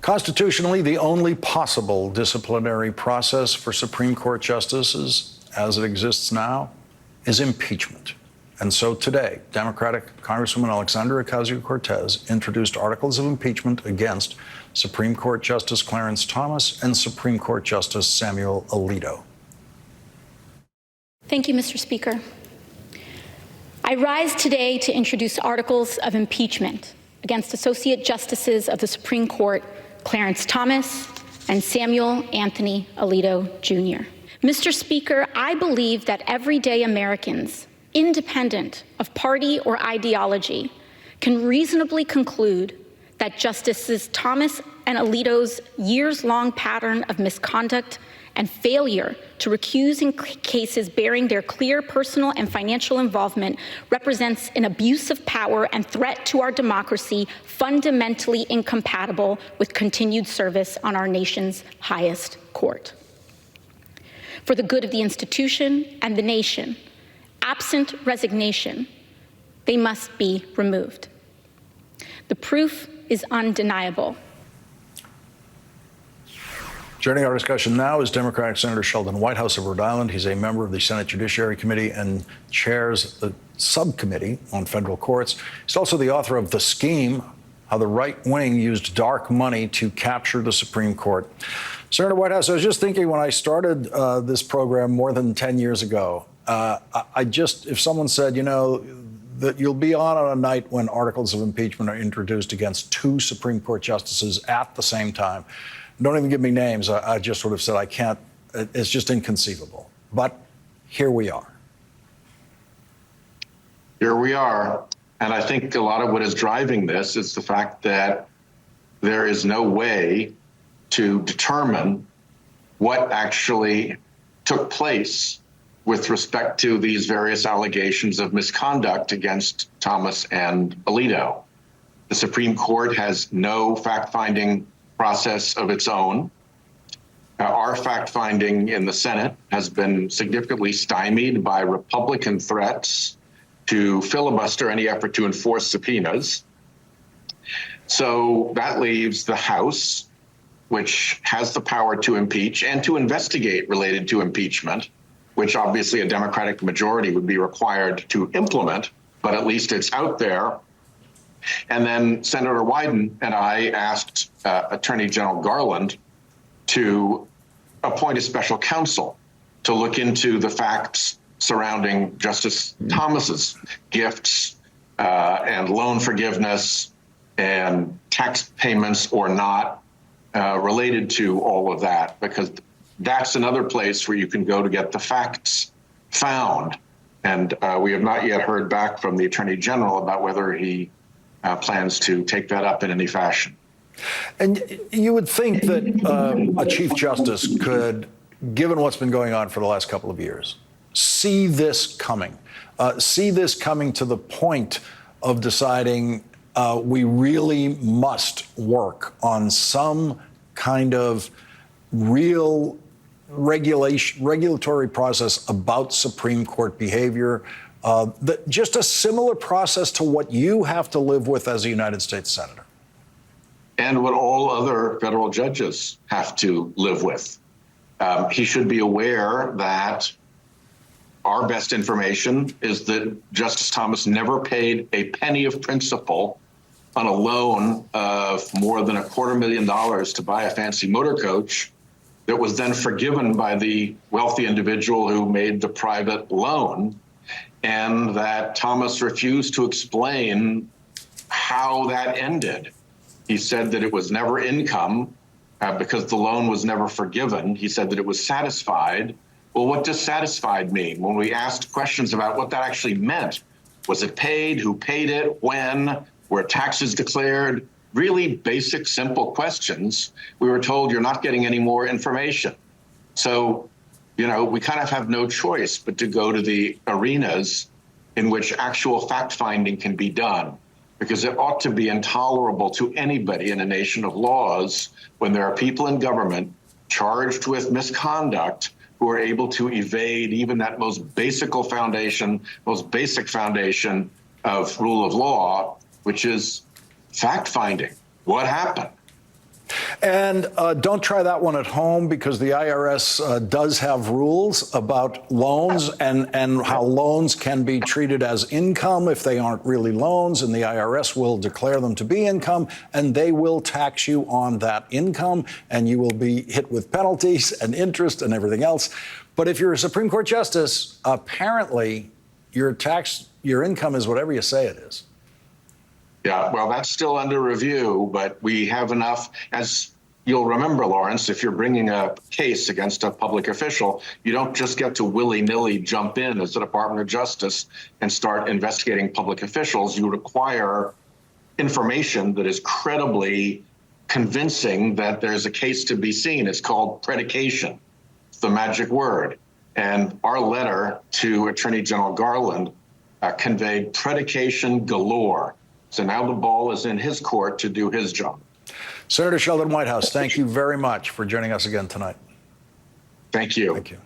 Constitutionally, the only possible disciplinary process for Supreme Court justices, as it exists now, is impeachment. And so today, Democratic Congresswoman Alexandria Ocasio-Cortez introduced articles of impeachment against Supreme Court Justice Clarence Thomas and Supreme Court Justice Samuel Alito. Thank you, Mr. Speaker. I rise today to introduce articles of impeachment against Associate Justices of the Supreme Court Clarence Thomas and Samuel Anthony Alito, Jr. Mr. Speaker, I believe that everyday Americans, independent of party or ideology, can reasonably conclude that Justices Thomas and Alito's years-long pattern of misconduct and failure to recuse in cases bearing their clear personal and financial involvement represents an abuse of power and threat to our democracy fundamentally incompatible with continued service on our nation's highest court. For the good of the institution and the nation, absent resignation, they must be removed. The proof is undeniable. Joining our discussion now is Democratic Senator Sheldon Whitehouse of Rhode Island. He's a member of the Senate Judiciary Committee and chairs the subcommittee on federal courts. He's also the author of The Scheme, How the Right Wing Used Dark Money to Capture the Supreme Court. Senator Whitehouse, I was just thinking when I started this program more than 10 years ago, if someone said, you know, that you'll be on a night when articles of impeachment are introduced against two Supreme Court justices at the same time, don't even give me names. I just sort of said, I can't, it's just inconceivable. But here we are. Here we are. And I think a lot of what is driving this is the fact that there is no way to determine what actually took place with respect to these various allegations of misconduct against Thomas and Alito. The Supreme Court has no fact-finding process of its own. Our fact-finding in the Senate has been significantly stymied by Republican threats to filibuster any effort to enforce subpoenas. So that leaves the House, which has the power to impeach and to investigate related to impeachment, which obviously a Democratic majority would be required to implement, but at least it's out there. And then Senator Wyden and I asked Attorney General Garland to appoint a special counsel to look into the facts surrounding Justice Thomas's gifts and loan forgiveness and tax payments or not related to all of that, because that's another place where you can go to get the facts found. And we have not yet heard back from the Attorney General about whether he plans to take that up in any fashion. And you would think that a Chief Justice could, given what's been going on for the last couple of years, see this coming to the point of deciding we really must work on some kind of real regulatory process about Supreme Court behavior, just a similar process to what you have to live with as a United States Senator. And what all other federal judges have to live with. He should be aware that our best information is that Justice Thomas never paid a penny of principal on a loan of more than $250,000 to buy a fancy motor coach that was then forgiven by the wealthy individual who made the private loan, and that Thomas refused to explain how that ended. He said that it was never income because the loan was never forgiven. He said that it was satisfied. Well, what does satisfied mean? When we asked questions about what that actually meant, was it paid? Who paid it? When? Were taxes declared? Really basic, simple questions. We were told you're not getting any more information. So, you know, we kind of have no choice but to go to the arenas in which actual fact-finding can be done, because it ought to be intolerable to anybody in a nation of laws when there are people in government charged with misconduct who are able to evade even that most basic foundation of rule of law, which is fact-finding. What happened? And don't try that one at home, because the IRS does have rules about loans and how loans can be treated as income if they aren't really loans, and the IRS will declare them to be income, and they will tax you on that income, and you will be hit with penalties and interest and everything else. But if you're a Supreme Court justice, apparently your income is whatever you say it is. Yeah, well, that's still under review, but we have enough. As you'll remember, Lawrence, if you're bringing a case against a public official, you don't just get to willy-nilly jump in as the Department of Justice and start investigating public officials. You require information that is credibly convincing that there's a case to be seen. It's called predication. It's the magic word. And our letter to Attorney General Garland conveyed predication galore. So now the ball is in his court to do his job. Senator Sheldon Whitehouse, thank you very much for joining us again tonight. Thank you. Thank you.